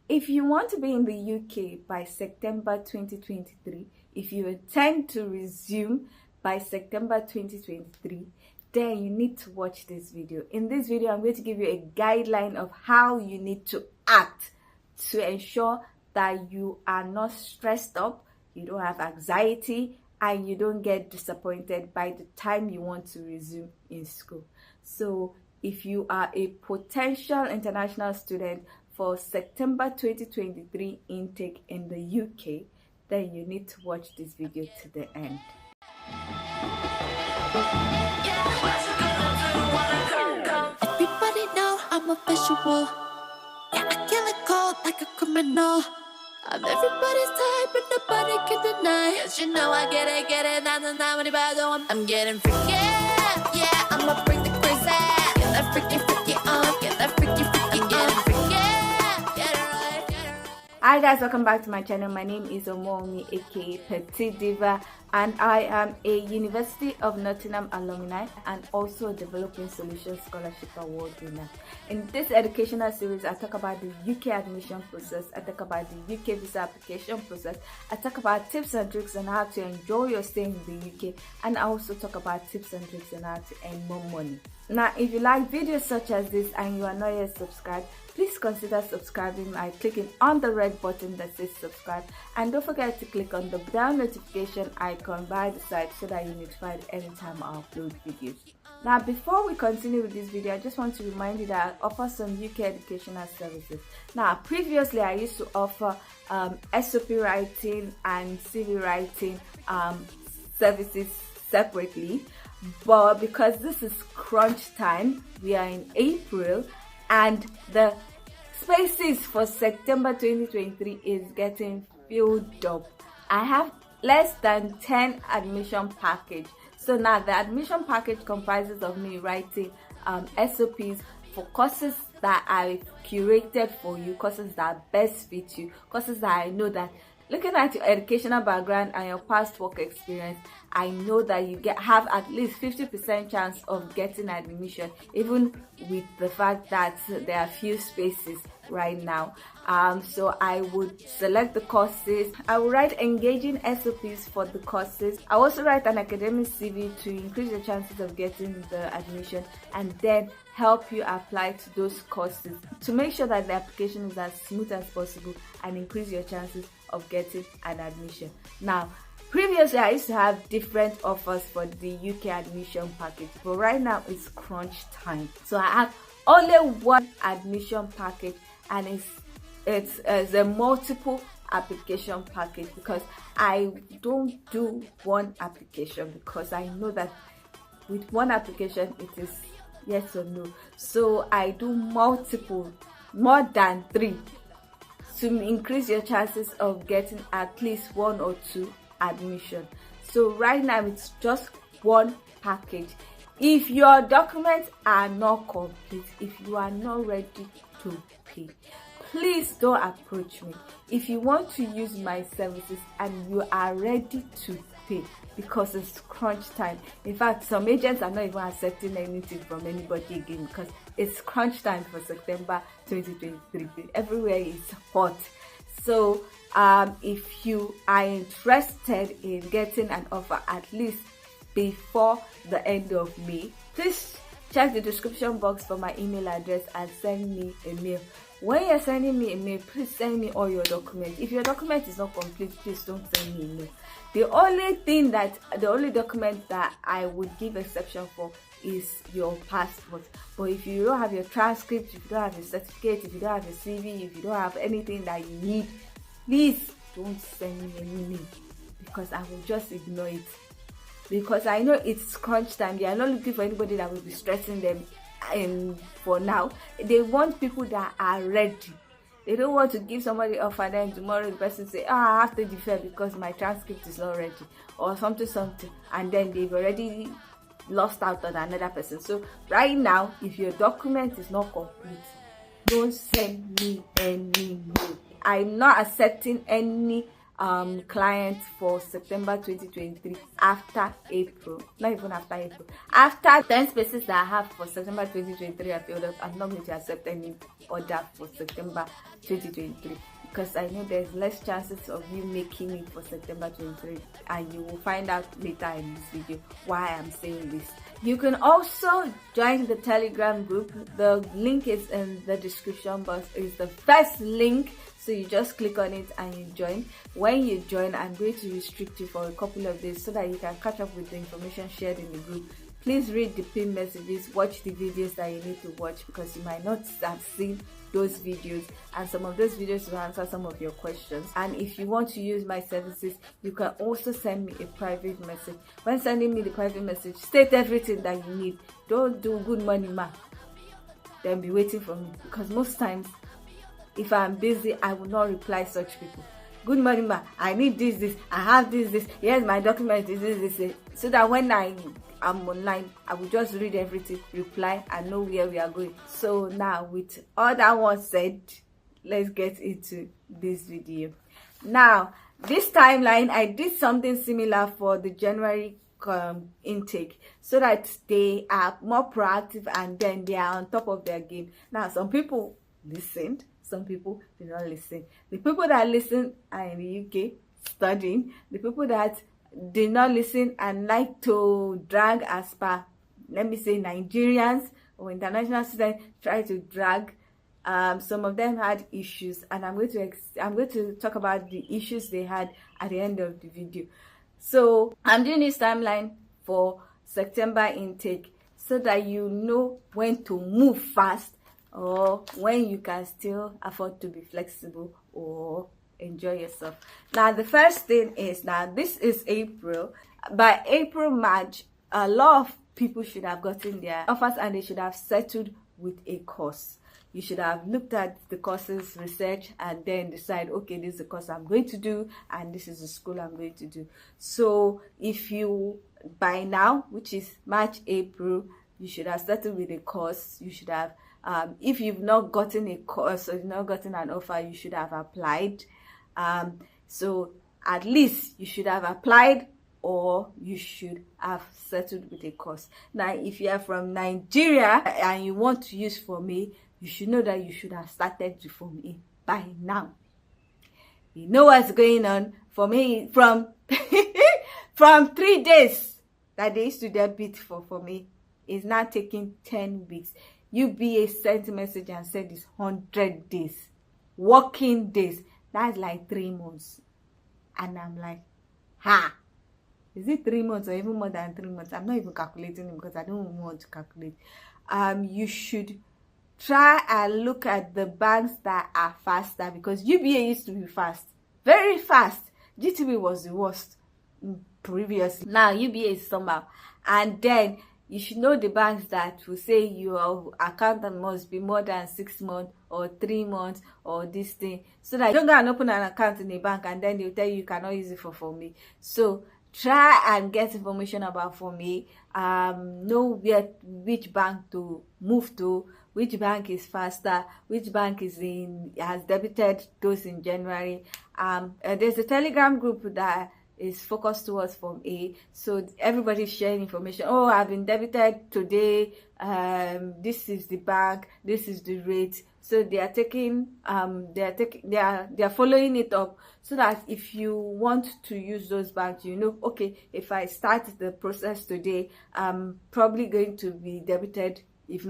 If you want to be in the UK by September 2023, if you intend to resume by September 2023, then you need to watch this video. In this video, I'm going to give you a guideline of how you need to act to ensure that you are not stressed up, you don't have anxiety, and you don't get disappointed by the time you want to resume in school. So if you are a potential international student for September 2023 intake in the UK, then you need to watch this video to the end. Everybody know I'm a visual. Yeah, I kill it cold like a criminal. I'm everybody's type, but nobody can deny. Yes, you know I get it, I'm getting freaky, yeah, I'ma bring the crazy. Get that freaky on, get that freaky on. Get it right. Hi guys, welcome back to my channel. My name is Omomi, aka Petite Diva, and I am a University of Nottingham alumni and also a Developing Solutions Scholarship Award winner. In this educational series, I talk about the UK admission process, I talk about the UK visa application process, I talk about tips and tricks on how to enjoy your stay in the UK, and I also talk about tips and tricks on how to earn more money. Now, if you like videos such as this and you are not yet subscribed, please consider subscribing by clicking on the red button that says subscribe, and don't forget to click on the bell notification icon by the side so that you're notified anytime I upload videos. Now, before we continue with this video, I just want to remind you that I offer some UK educational services. Now, previously I used to offer SOP writing and CV writing services separately, but because this is crunch time, we are in April and the spaces for September 2023 is getting filled up. I have less than 10 admission package. So now the admission package comprises of me writing SOPs for courses that I curated for you, courses that best fit you, courses that I know that looking at your educational background and your past work experience, I know that you have at least 50% chance of getting admission, even with the fact that there are few spaces right now. So I would select the courses. I will write engaging SOPs for the courses. I also write an academic CV to increase your chances of getting the admission, and then help you apply to those courses to make sure that the application is as smooth as possible and increase your chances of getting an admission. Now, previously I used to have different offers for the UK admission package, but right now it's crunch time. So I have only one admission package, and it's a multiple application package, because I don't do one application, because I know that with one application it is yes or no. So I do multiple, more than 3, to increase your chances of getting at least 1 or 2 admission. So right now it's just one package. If your documents are not complete, if you are not ready to pay, please don't approach me. If you want to use my services and you are ready to pay, because it's crunch time. In fact, some agents are not even accepting anything from anybody again, because it's crunch time for September 2023. Everywhere is hot. So if you are interested in getting an offer at least before the end of May, please check the description box for my email address and send me a mail. When you're sending me a mail, please send me all your documents. If your document is not complete, please don't send me a mail. The only document that I would give exception for is your passport. But if you don't have your transcript, if you don't have your certificate, if you don't have your CV, if you don't have anything that you need, please don't send me any mail, because I will just ignore it. Because I know it's crunch time. They are not looking for anybody that will be stressing them. And for now, they want people that are ready. They don't want to give somebody offer, then tomorrow the person say, I have to defer because my transcript is not ready, or something, and then they've already lost out on another person. So right now, if your document is not complete, don't send me any mail. I'm not accepting any clients for September 2023 after April, not even after April, after 10 spaces that I have for September 2023 are filled up. I'm not going to accept any order for September 2023 because I know there's less chances of you making it for September 23, and you will find out later in this video why I'm saying this. You can also join the Telegram group. The link is in the description box. It's the first link, so you just click on it and you join. When you join, I'm going to restrict you for a couple of days so that you can catch up with the information shared in the group. Please read the pinned messages, watch the videos that you need to watch, because you might not have seen those videos, and some of those videos will answer some of your questions. And if you want to use my services, you can also send me a private message. When sending me the private message, state everything that you need. Don't do good morning ma, then be waiting for me, because most times if I'm busy, I will not reply such people. Good morning ma, I need this, I have this, here's my document, this, so that when I'm online, I will just read everything, reply, and know where we are going. So now, with all that one said, let's get into this video. Now, this timeline, I did something similar for the January intake, so that they are more proactive and then they are on top of their game. Now, some people listened, some people did not listen. The people that listen are in the UK studying. The people that did not listen and like to drag, as per, let me say, Nigerians or international students try to drag. Some of them had issues, and I'm going to talk about the issues they had at the end of the video. So I'm doing this timeline for September intake so that you know when to move fast, or when you can still afford to be flexible or enjoy yourself. Now, the first thing is, now this is April. By April, March, a lot of people should have gotten their offers and they should have settled with a course. You should have looked at the courses, research, and then decide, okay, this is the course I'm going to do and this is the school I'm going to do. So if you, by now, which is March, April, you should have settled with a course. You should have, if you've not gotten a course or you've not gotten an offer, you should have applied. So at least you should have applied, or you should have settled with a course. Now, if you are from Nigeria and you want to use For Me, you should know that you should have started the For Me by now. You know what's going on. For Me, from 3 days that they used to debit for Me, is now taking 10 weeks. UBA sent a message and said it's 100 days, working days. That's like 3 months. And I'm like, ha, is it 3 months or even more than 3 months? I'm not even calculating it because I don't want to calculate. You should try and look at the banks that are faster, because UBA used to be fast, very fast. GTB was the worst previously. Now UBA is somehow. And then you should know the banks that will say your account must be more than 6 months or 3 months or this thing, so that you don't go and open an account in a bank and then they'll tell you cannot use it for Me. So try and get information about For Me. Know which bank to move to, which bank is faster, which bank has debited those in January. There's a Telegram group that is focused towards Form A, so everybody's sharing information. Oh, I've been debited today, this is the bank, this is the rate. So they are they are following it up, so that if you want to use those banks, you know, okay, if I start the process today, I'm probably going to be debited. If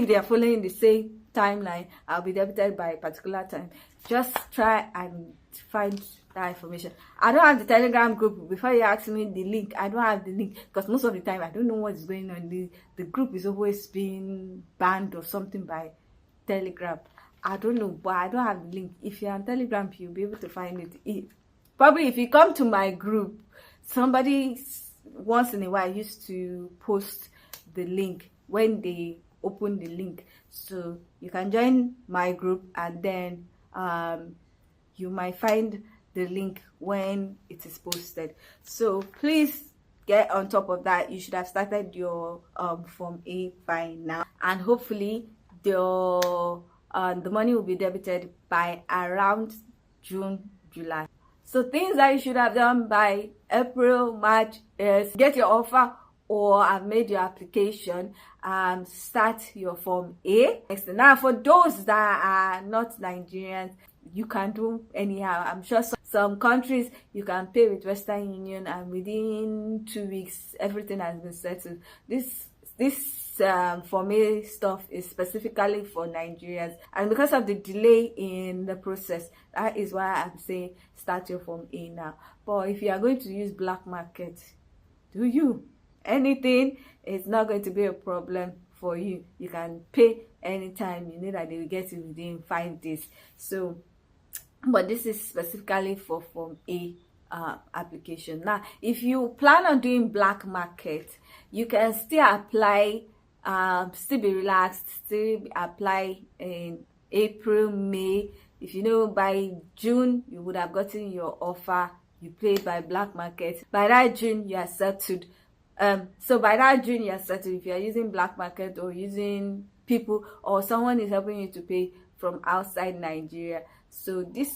they are following the same timeline, I'll be debited by a particular time. Just try and find that information. I don't have the Telegram group. Before you ask me the link, I don't have the link, because most of the time I don't know what is going on. The group is always being banned or something by Telegram. I don't know, but I don't have the link. If you're on Telegram, you'll be able to find it. Probably if you come to my group, somebody once in a while used to post the link when they open the link, so you can join my group and then you might find the link when it is posted. So please get on top of that. You should have started your Form A by now, and hopefully the money will be debited by around June, July. So things that you should have done by April, March is get your offer or have made your application, start your Form A. Now for those that are not Nigerians, you can do anyhow. I'm sure some countries you can pay with Western Union and within 2 weeks everything has been settled. This Form A stuff is specifically for Nigerians, and because of the delay in the process, that is why I'm saying start your Form A now. But if you are going to use black market, do you? Anything is not going to be a problem for you. You can pay anytime. You know that they will get it within 5 days. So, but this is specifically for Form A application. Now, if you plan on doing black market, you can still apply, still be relaxed, still apply in April, May. If you know by June you would have gotten your offer, you pay by black market. By that June you are settled. So by that June you are settled. If you are using black market or using people or someone is helping you to pay from outside Nigeria. So this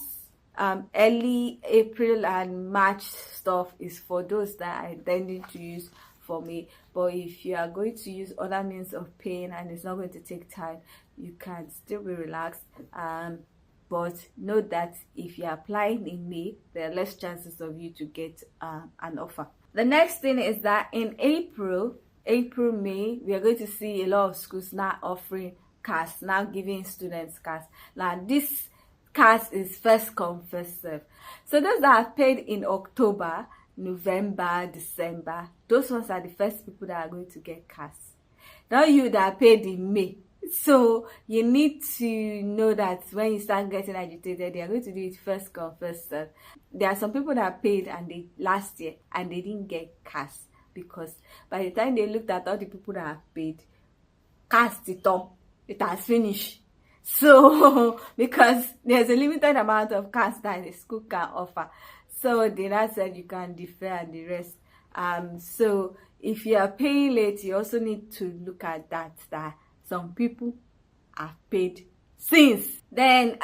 early April and March stuff is for those that are intending to use for me. But if you are going to use other means of paying and it's not going to take time, you can still be relaxed. But note that if you're applying in May, there are less chances of you to get an offer. The next thing is that in April, May, we are going to see a lot of schools now offering cars, now giving students cars. Now this cars is first come, first serve. So those that have paid in October, November, December, those ones are the first people that are going to get cars. Now you that paid in May. So you need to know that when you start getting agitated, they are going to do it first come, first serve. There are some people that paid and last year and they didn't get cars because by the time they looked at all the people that have paid, cars it has finished. So because there's a limited amount of cars that the school can offer, so they now said you can defer and the rest. So if you are paying late, you also need to look at that some people have paid since then.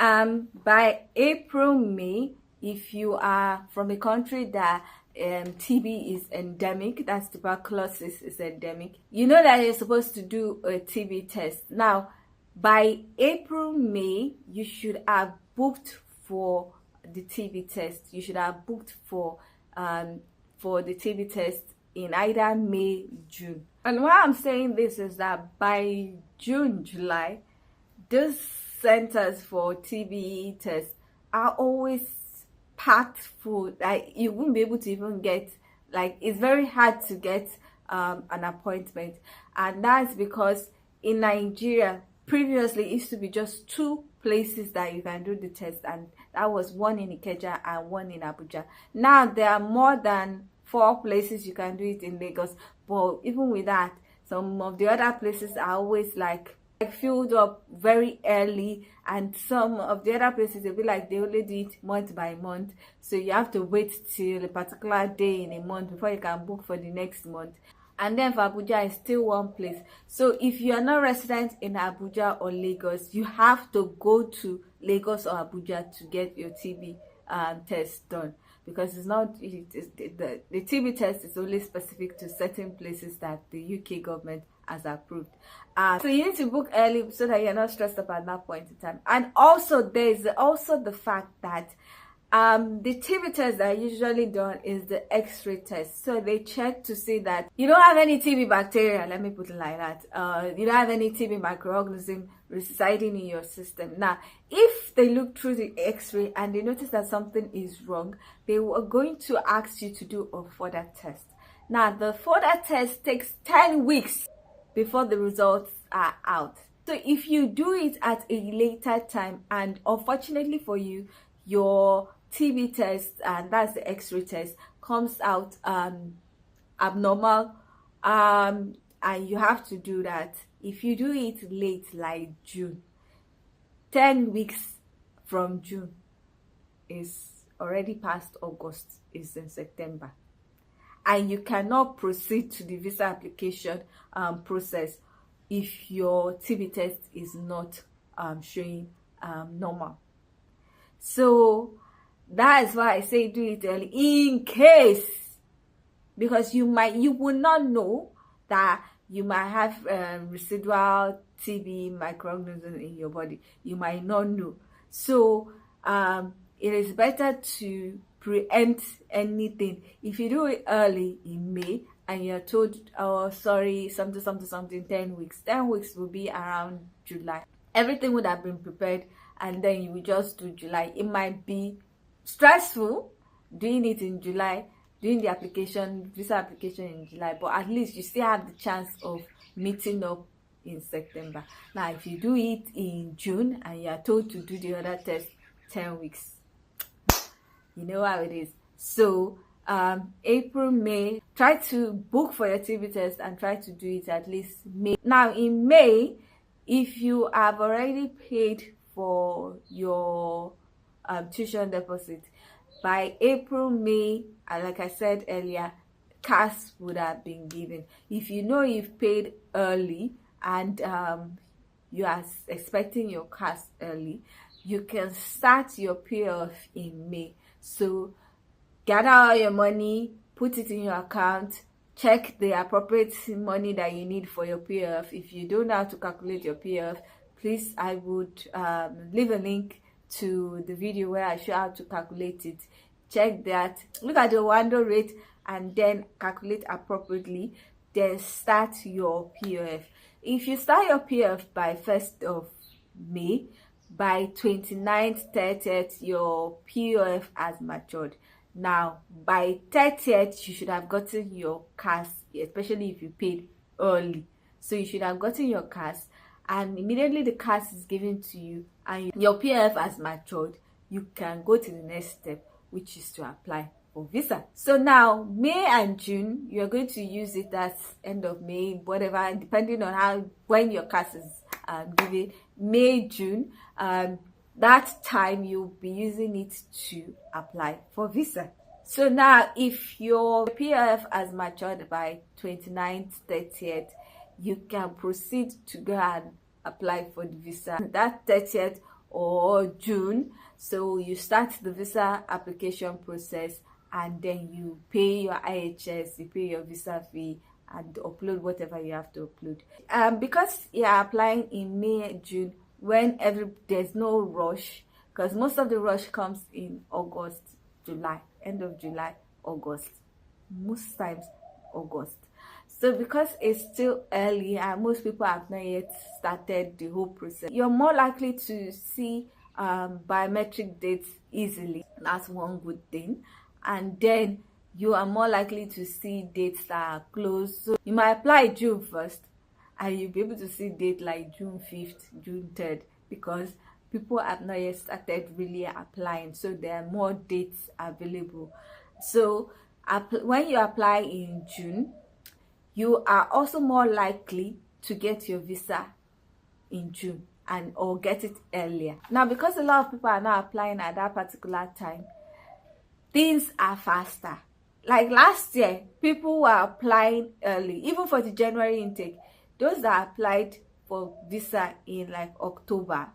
By April, May, if you are from a country that TB is endemic, that's tuberculosis is endemic, you know that you're supposed to do a TB test. Now by April, May, you should have booked for the TB test. You should have booked for the TB test in either May, June. And why I'm saying this is that by June, July, those centers for TB tests are always packed full. Like you won't be able to even get, like it's very hard to get an appointment. And that's because in Nigeria, previously it used to be just 2 places that you can do the test, and that was one in Ikeja and one in Abuja. Now there are more than 4 places you can do it in Lagos, but even with that, some of the other places are always like filled up very early, and some of the other places they'll be like they only do it month by month, so you have to wait till a particular day in a month before you can book for the next month. And then for Abuja is still one place. So if you are not resident in Abuja or Lagos, you have to go to Lagos or Abuja to get your TB test done, because it's not the TB test is only specific to certain places that the UK government has approved. So you need to book early so that you're not stressed up at that point in time. And also there's also the fact that the TB test that usually done is the Xray test. So they check to see that you don't have any TB bacteria, let me put it like that. You don't have any TB microorganism residing in your system. Now, if they look through the X-ray and they notice that something is wrong, they are going to ask you to do a further test. Now, the further test takes 10 weeks before the results are out. So if you do it at a later time, and unfortunately for you, your TB test, and that's the X-ray test, comes out abnormal, and you have to do that. If you do it late, like June, 10 weeks from June is already past August, is in September, and you cannot proceed to the visa application process if your TB test is not showing normal. So That is why I say do it early, in case, because you will not know that you might have residual TB microorganisms in your body. You might not know. So it is better to preempt anything. If you do it early in May and you're told, oh sorry, something 10 weeks, 10 weeks will be around July. Everything would have been prepared, and then you will just do July. It might be stressful doing it in July, doing the visa application in July, but at least you still have the chance of meeting up in September. Now if you do it in June and you are told to do the other test 10 weeks, you know how it is. So April, May, try to book for your TB test and try to do it at least May. Now in May, if you have already paid for your tuition deposit, by April, May, like I said earlier, CAS would have been given. If you know you've paid early and you are expecting your CAS early, you can start your payoff in May. So gather all your money, put it in your account, check the appropriate money that you need for your payoff. If you don't know how to calculate your payoff, please, I would leave a link to the video where I show how to calculate it. Check that, look at the window rate, and then calculate appropriately. Then start your POF. If you start your POF by 1st of May, by 29th, 30th, your POF has matured. Now by 30th, you should have gotten your CAS, especially if you paid early. So you should have gotten your CAS, and immediately the CAS is given to you and your POF has matured, you can go to the next step, which is to apply for visa. So now May and June, you're going to use it as end of May, whatever, depending on when your CAS is given. May, June, that time you'll be using it to apply for visa. So now if your POF has matured by 29th, 30th, you can proceed to go and apply for the visa that 30th or June. So you start the visa application process, and then you pay your IHS, you pay your visa fee, and upload whatever you have to upload. Because you're applying in May, June, when there's no rush, because most of the rush comes in August, July, end of July, August, most times August. So because it's still early and most people have not yet started the whole process, you're more likely to see biometric dates easily. That's one good thing. And then you are more likely to see dates that are close. So you might apply June 1st and you'll be able to see date like June 5th, June 3rd, because people have not yet started really applying. So there are more dates available. So when you apply in June, you are also more likely to get your visa in June or get it earlier. Now, because a lot of people are not applying at that particular time, things are faster. Like last year, people were applying early, even for the January intake. Those that applied for visa in like October,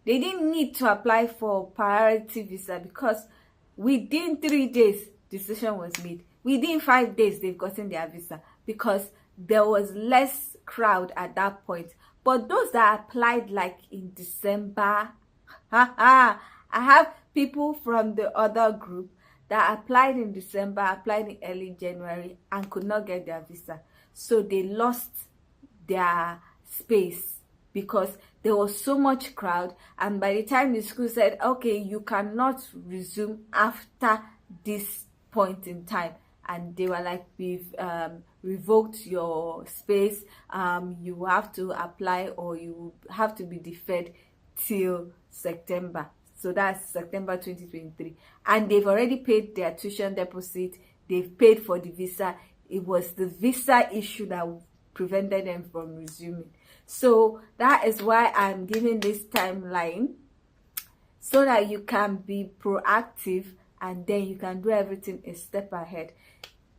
they didn't need to apply for priority visa because within 3 days, decision was made. Within 5 days, they've gotten their visa because there was less crowd at that point. But those that applied like in December, I have people from the other group that applied in December, applied in early January and could not get their visa. So they lost their space because there was so much crowd, and by the time the school said, okay, you cannot resume after this point in time, and they were like, we've revoked your space, you have to apply or you have to be deferred till September. So that's September 2023, and they've already paid their tuition deposit, they've paid for the visa. It was the visa issue that prevented them from resuming. So that is why I'm giving this timeline, so that you can be proactive and then you can do everything a step ahead.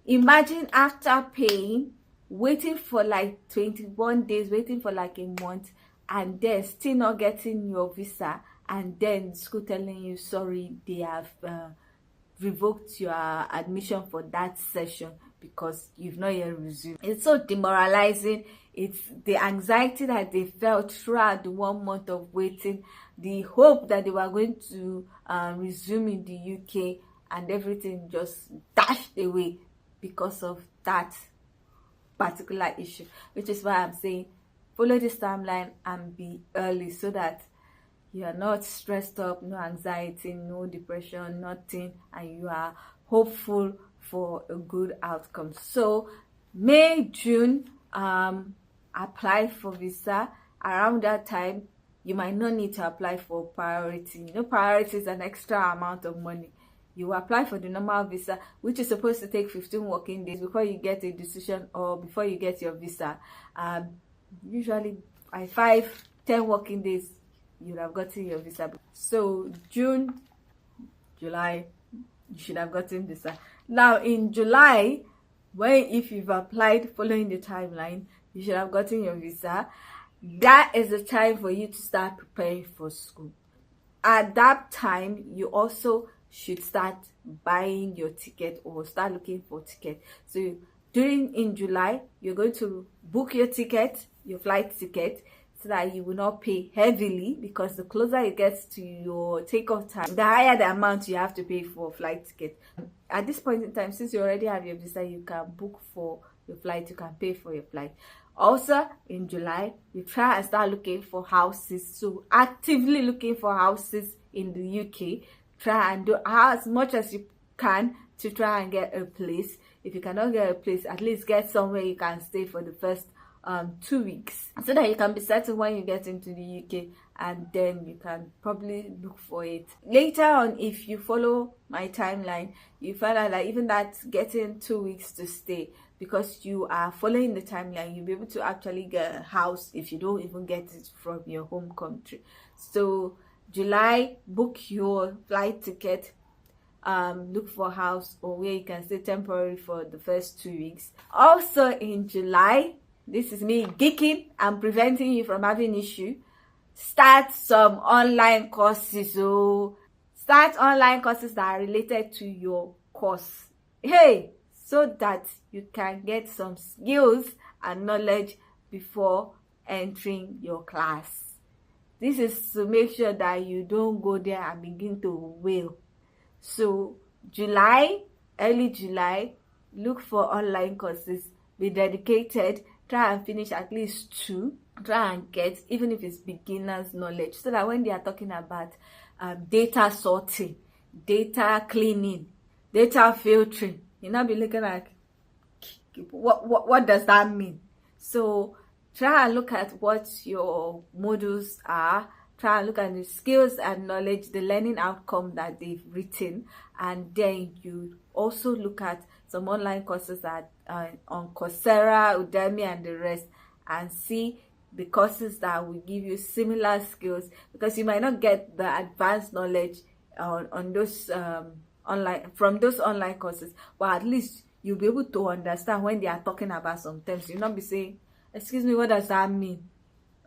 Imagine after paying, waiting for like 21 days, waiting for like a month, and then still not getting your visa, and then school telling you sorry, they have revoked your admission for that session because you've not yet resumed. It's so demoralizing. It's the anxiety that they felt throughout the 1 month of waiting, the hope that they were going to resume in the UK, and everything just dashed away because of that particular issue. Which is why I'm saying follow this timeline and be early, so that you are not stressed up, no anxiety, no depression, nothing, and you are hopeful for a good outcome. So May, June, apply for visa. Around that time, you might not need to apply for priority. You know, priority is an extra amount of money. You apply for the normal visa, which is supposed to take 15 working days before you get a decision or before you get your visa. Usually by 5-10 working days, you would have gotten your visa. So June, July, you should have gotten visa. Now in July, if you've applied following the timeline, you should have gotten your visa. That is the time for you to start preparing for school. At that time, you also should start buying your ticket or start looking for ticket. So in July, you're going to book your ticket, your flight ticket, so that you will not pay heavily, because the closer it gets to your takeoff time, the higher the amount you have to pay for flight ticket. At this point in time, since you already have your visa, you can book for your flight, you can pay for your flight. Also in July, you try and start looking for houses. So actively looking for houses in the UK. Try and do as much as you can to try and get a place. If you cannot get a place, at least get somewhere you can stay for the first 2 weeks, so that you can be settled when you get into the UK, and then you can probably look for it later on. If you follow my timeline, you find out that even that getting 2 weeks to stay, because you are following the timeline, you'll be able to actually get a house if you don't even get it from your home country. So July, book your flight ticket, look for a house or where you can stay temporary for the first 2 weeks. Also in July, this is me geeking and preventing you from having issue, start some online courses. So start online courses that are related to your course, hey, so that you can get some skills and knowledge before entering your class. This is to make sure that you don't go there and begin to wail. So July, early July, look for online courses, be dedicated, try and finish at least 2, try and get, even if it's beginner's knowledge, so that when they are talking about data sorting, data cleaning, data filtering, you'll not be looking like, what does that mean? So try and look at what your modules are, try and look at the skills and knowledge, the learning outcome that they've written, and then you also look at some online courses that on Coursera, Udemy, and the rest, and see the courses that will give you similar skills, because you might not get the advanced knowledge on those from those online courses, but at least you'll be able to understand when they are talking about some terms. You'll not be saying, excuse me, what does that mean?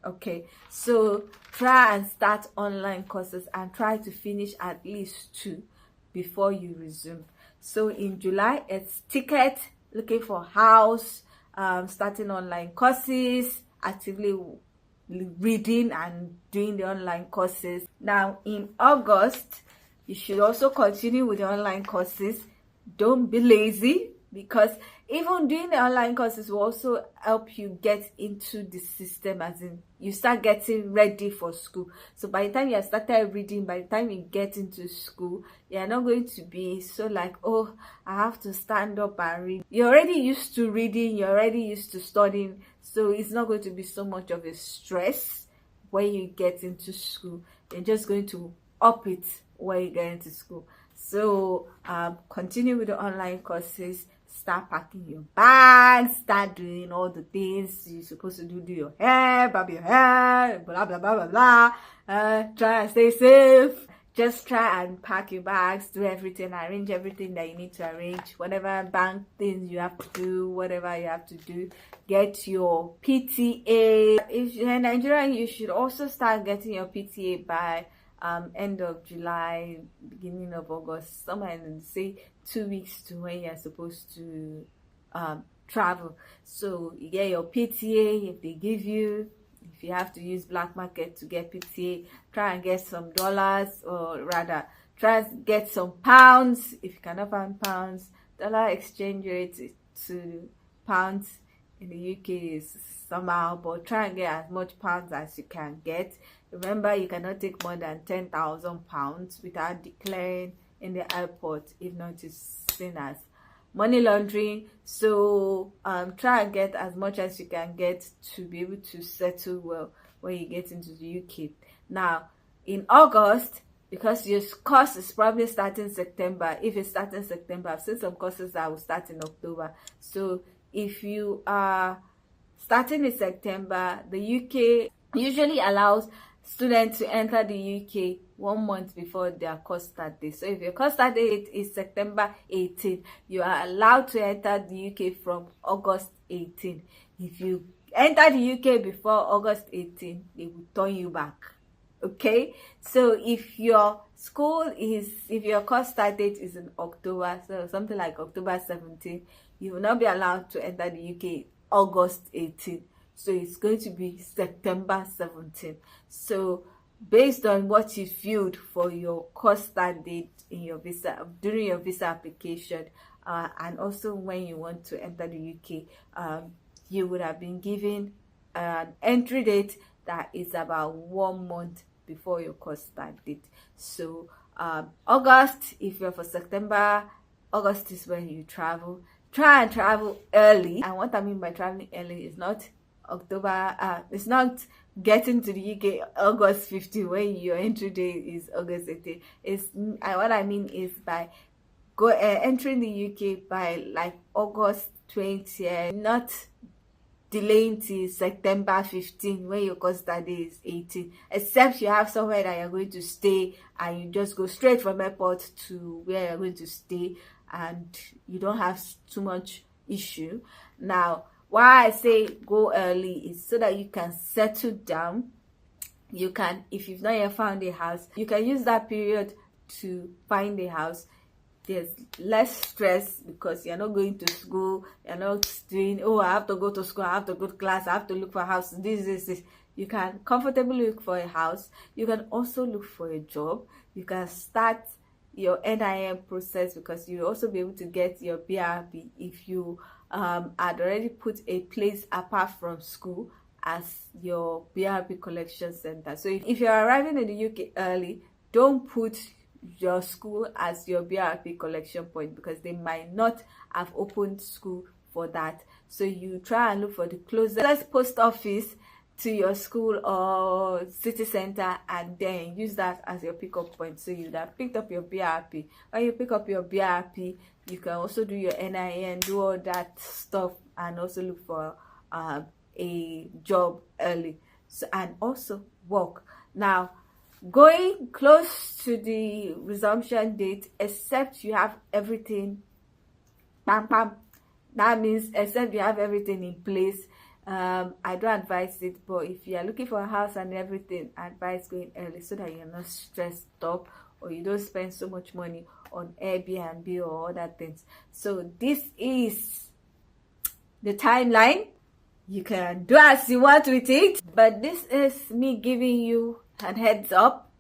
Okay, so try and start online courses and try to finish at least 2 before you resume. So in July, it's ticket, looking for house, starting online courses, actively reading and doing the online courses. Now in August, you should also continue with the online courses. Don't be lazy, because even doing the online courses will also help you get into the system, as in you start getting ready for school. So by the time you have started reading, by the time you get into school, you're not going to be so like, oh, I have to stand up and read. You're already used to reading, you're already used to studying, so it's not going to be so much of a stress when you get into school. You're just going to up it when you get into school. So continue with the online courses. Start packing your bags, start doing all the things you're supposed to do your hair, barb your hair, blah blah blah blah blah. Try and stay safe. Just try and pack your bags, do everything, arrange everything that you need to arrange, whatever bank things you have to do, whatever you have to do. Get your PTA. If you're in Nigeria, you should also start getting your PTA by end of July, beginning of August, somewhere in say 2 weeks to when you're supposed to travel. So you get your PTA if they give you. If you have to use black market to get PTA, try and get some dollars, or rather try and get some pounds. If you cannot find pounds, dollar exchange rate to pounds in the UK is somehow, but try and get as much pounds as you can get. Remember, you cannot take more than 10,000 pounds without declaring in the airport, if not, it's seen as money laundering. So try and get as much as you can get to be able to settle well when you get into the UK. Now in August, because your course is probably starting September, if it's starting September, I've seen some courses that will start in October. So if you are starting in September, the UK usually allows students to enter the UK 1 month before their course start date. So if your course start date is September 18, you are allowed to enter the UK from August 18. If you enter the UK before August 18, they will turn you back. Okay, so if your course start date is in October, so something like October 17, you will not be allowed to enter the UK August 18. So it's going to be September 17. So based on what you filled for your course start date in your visa, during your visa application, and also when you want to enter the UK, you would have been given an entry date that is about 1 month before your course start date. So August, if you're for September, August is when you travel. Try and travel early. And what I mean by traveling early is not October, it's not getting to the UK August 15 when your entry date is August 18. What I mean is by entering the UK by like August 20, not delaying till September 15 when your course start date is 18, except you have somewhere that you're going to stay and you just go straight from airport to where you're going to stay and you don't have too much issue. Now why I say go early is so that you can settle down. You can, if you've not yet found a house, you can use that period to find a house. There's less stress because you're not going to school, you're not doing, oh, I have to go to school, I have to go to class, I have to look for a house, this. You can comfortably look for a house. You can also look for a job. You can start your NIN process because you'll also be able to get your BRP if you had already put a place apart from school as your BRP collection center. So if you're arriving in the UK early, don't put your school as your BRP collection point because they might not have opened school for that. So you try and look for the closest post office to your school or city center and then use that as your pickup point. So you have picked up your BRP. When you pick up your BRP, you can also do your NIN, do all that stuff, and also look for a job early. So, and also work. Now, going close to the resumption date, except you have everything, that means except you have everything in place, I don't advise it. But if you are looking for a house and everything, I advise going early so that you're not stressed up or you don't spend so much money on Airbnb or other things. So this is the timeline. You can do as you want with it, but this is me giving you a heads up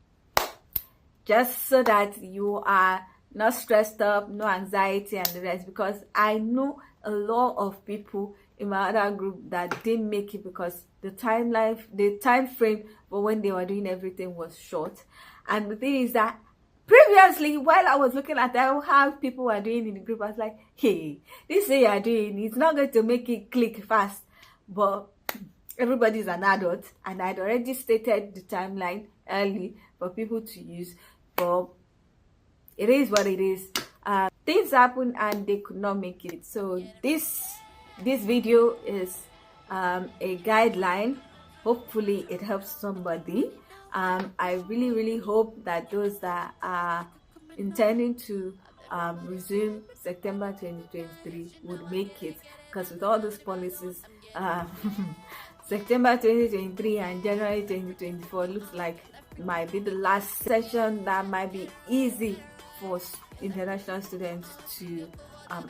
just so that you are not stressed up, no anxiety and the rest, because I know a lot of people in my other group that didn't make it because the time frame for when they were doing everything was short. And the thing is that previously, while I was looking at how people were doing in the group, I was like, hey, this way you're doing, it's not going to make it click fast. But everybody's an adult, and I'd already stated the timeline early for people to use. But it is what it is. Things happen and they could not make it. So this video is a guideline. Hopefully it helps somebody. I really hope that those that are intending to resume September 2023 would make it, because with all those policies, September 2023 and January 2024 looks like might be the last session that might be easy for international students to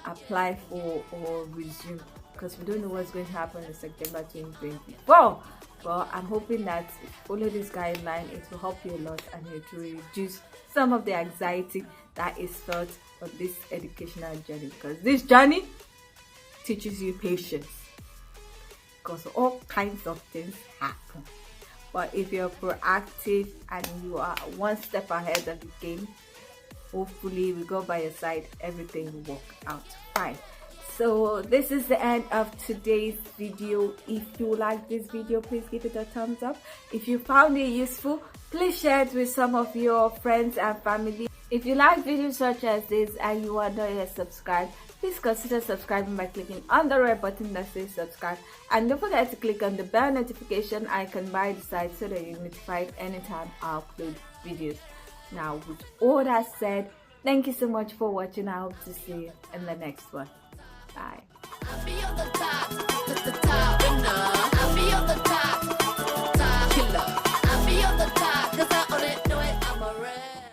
apply for or resume, because we don't know what's going to happen in September 2024. Well, I'm hoping that if you follow this guideline, it will help you a lot and it will reduce some of the anxiety that is felt on this educational journey, because this journey teaches you patience, because all kinds of things happen. But if you're proactive and you are one step ahead of the game, hopefully we go by your side, everything will work out fine. So this is the end of today's video. If you like this video, please give it a thumbs up. If you found it useful, please share it with some of your friends and family. If you like videos such as this and you are not yet subscribed, please consider subscribing by clicking on the red button that says subscribe, and don't forget to click on the bell notification icon by the side so that you're notified anytime I upload videos. Now, with all that said, thank you so much for watching. I hope to see you in the next one. Bye.